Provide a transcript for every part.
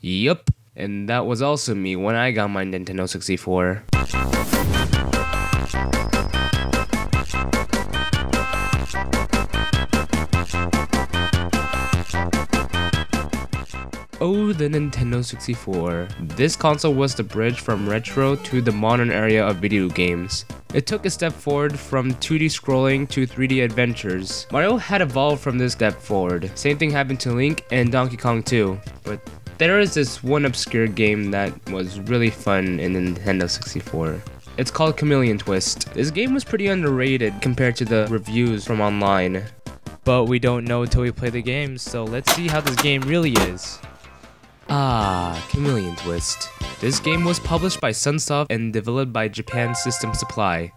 Yup, and that was also me when I got my Nintendo 64. Oh, the Nintendo 64. This console was the bridge from retro to the modern area of video games. It took a step forward from 2D scrolling to 3D adventures. Mario had evolved from this step forward. Same thing happened to Link and Donkey Kong too. But there is this one obscure game that was really fun in the Nintendo 64. It's called Chameleon Twist. This game was pretty underrated compared to the reviews from online. But we don't know until we play the game, so let's see how this game really is. Chameleon Twist. This game was published by Sunsoft and developed by Japan System Supply.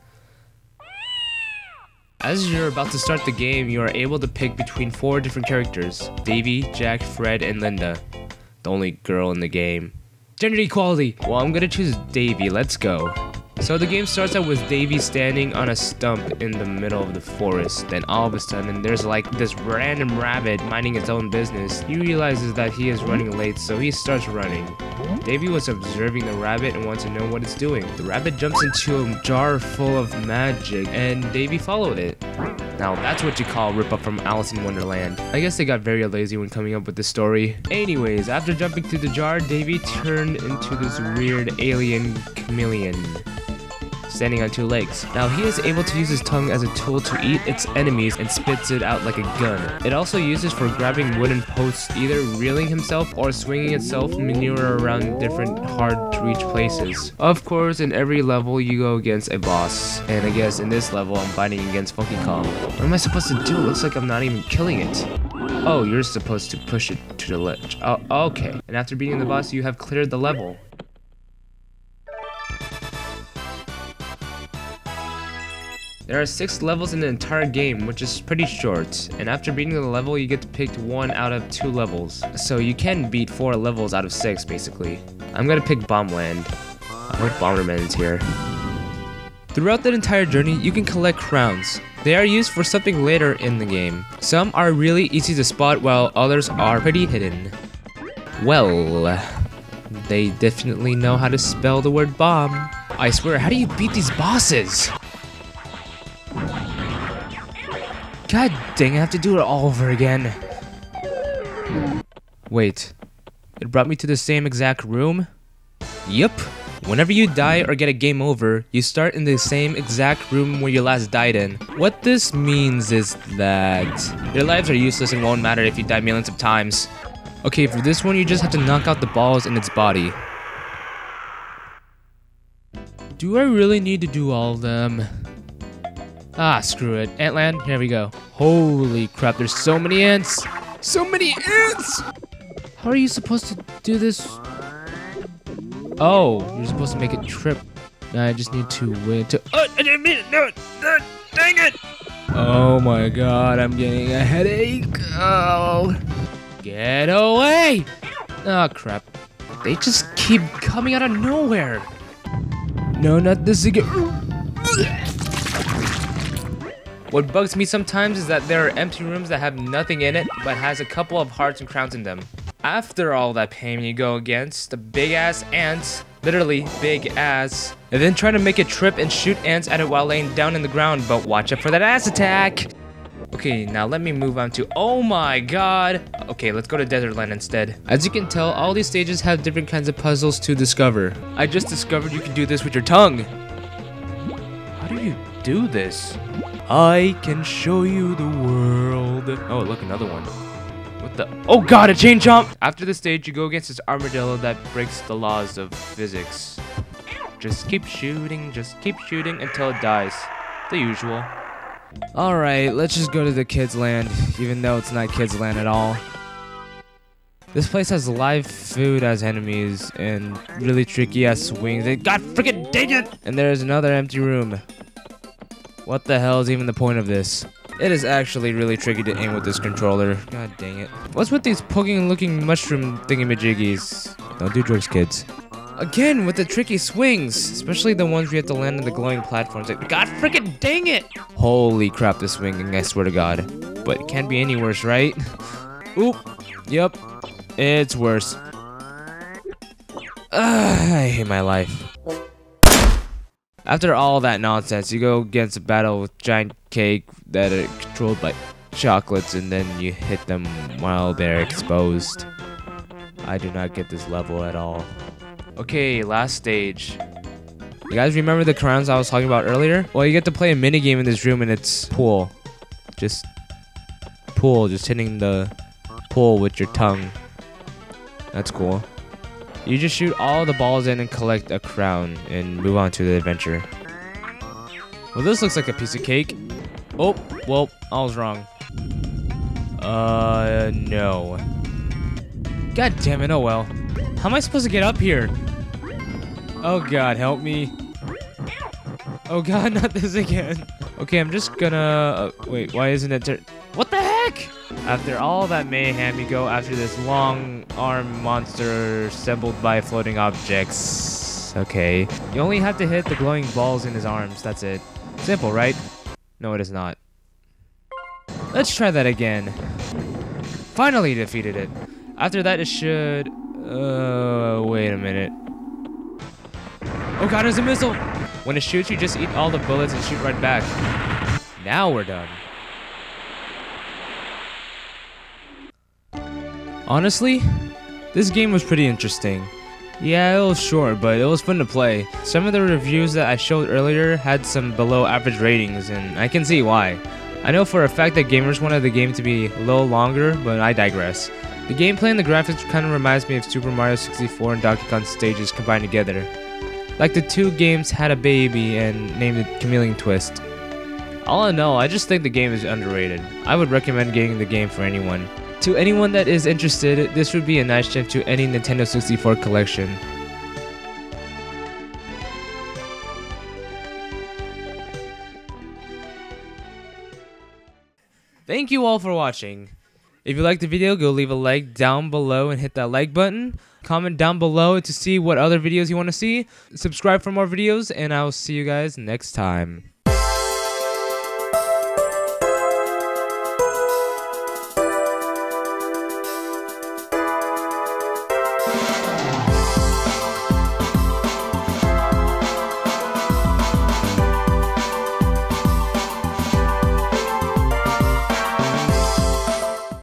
As you're about to start the game, you are able to pick between 4 different characters: Davy, Jack, Fred, and Linda. The only girl in the game. Gender equality! Well, I'm gonna choose Davy, let's go. So the game starts out with Davy standing on a stump in the middle of the forest. Then all of a sudden, there's like this random rabbit minding its own business. He realizes that he is running late, so he starts running. Davy was observing the rabbit and wants to know what it's doing. The rabbit jumps into a jar full of magic, and Davy followed it. Now that's what you call rip-up from Alice in Wonderland. I guess they got very lazy when coming up with this story. Anyways, after jumping through the jar, Davy turned into this weird alien chameleon, standing on 2 legs. Now he is able to use his tongue as a tool to eat its enemies and spits it out like a gun. It also uses for grabbing wooden posts, either reeling himself or swinging itself maneuver around different hard to reach places. Of course, in every level you go against a boss, and I guess in this level I'm fighting against Funky Kong. What am I supposed to do? It looks like I'm not even killing it. Oh, you're supposed to push it to the ledge. Oh, okay. And after beating the boss, you have cleared the level. There are 6 levels in the entire game, which is pretty short, and after beating the level you get to pick 1 out of 2 levels. So you can beat 4 levels out of 6 basically. I'm gonna pick Bombland. I hope Bomberman's here. Throughout the entire journey you can collect crowns. They are used for something later in the game. Some are really easy to spot while others are pretty hidden. Well, they definitely know how to spell the word bomb. I swear, how do you beat these bosses? God dang, I have to do it all over again. Wait, it brought me to the same exact room? Yup. Whenever you die or get a game over, you start in the same exact room where you last died in. What this means is that your lives are useless and won't matter if you die millions of times. Okay, for this one you just have to knock out the balls in its body. Do I really need to do all of them? Screw it. Antland, here we go. Holy crap, there's so many ants! So many ants! How are you supposed to do this? Oh, you're supposed to make it trip. I just need to wait to. Oh, I didn't mean it! No! Dang it! Oh my god, I'm getting a headache. Oh. Get away! Oh crap. They just keep coming out of nowhere. No, not this again. What bugs me sometimes is that there are empty rooms that have nothing in it, but has a couple of hearts and crowns in them. After all that pain, you go against the big-ass ants, literally big-ass, and then try to make it trip and shoot ants at it while laying down in the ground, but watch out for that ass attack! Okay, now let me move on to, oh my god! Okay, let's go to Desertland instead. As you can tell, all these stages have different kinds of puzzles to discover. I just discovered you can do this with your tongue! How do you do this? I can show you the world. Oh, look, another one. What the? Oh god, a chain jump! After the stage, you go against this armadillo that breaks the laws of physics. Just keep shooting until it dies. The usual. Alright, let's just go to the kids' land, even though it's not kids' land at all. This place has live food as enemies and really tricky ass swings. God freaking dang it! And there's another empty room. What the hell is even the point of this? It is actually really tricky to aim with this controller. God dang it. What's with these poking looking mushroom thingamajiggies? Don't do drugs, kids. Again, with the tricky swings, especially the ones where you have to land on the glowing platforms. Like, God freaking dang it! Holy crap, this swinging, I swear to God. But it can't be any worse, right? Oop. Yep. It's worse. I hate my life. After all that nonsense, you go against a battle with giant cake that are controlled by chocolates, and then you hit them while they're exposed. I do not get this level at all. Okay, last stage. You guys remember the crowns I was talking about earlier? Well, you get to play a mini game in this room, and it's pool. Just hitting the pool with your tongue. That's cool. You just shoot all the balls in and collect a crown and move on to the adventure. Well, this looks like a piece of cake. Oh, well, I was wrong. No. God damn it, oh well. How am I supposed to get up here? Oh god, help me. Oh god, not this again. Okay, I'm just gonna... wait, why isn't it... what the heck? After all that mayhem, you go after this long arm monster assembled by floating objects. Okay. You only have to hit the glowing balls in his arms, that's it. Simple, right? No, it is not. Let's try that again. Finally defeated it. After that, it should... wait a minute. Oh god, there's a missile! When it shoots, you just eat all the bullets and shoot right back. Now we're done. Honestly, this game was pretty interesting. Yeah, it was short, but it was fun to play. Some of the reviews that I showed earlier had some below average ratings, and I can see why. I know for a fact that gamers wanted the game to be a little longer, but I digress. The gameplay and the graphics kind of reminds me of Super Mario 64 and Donkey Kong stages combined together. Like the two games had a baby and named it Chameleon Twist. All in all, I just think the game is underrated. I would recommend getting the game for anyone. To anyone that is interested, this would be a nice gem to any Nintendo 64 collection. Thank you all for watching. If you liked the video, go leave a like down below and hit that like button. Comment down below to see what other videos you want to see. Subscribe for more videos, and I will see you guys next time.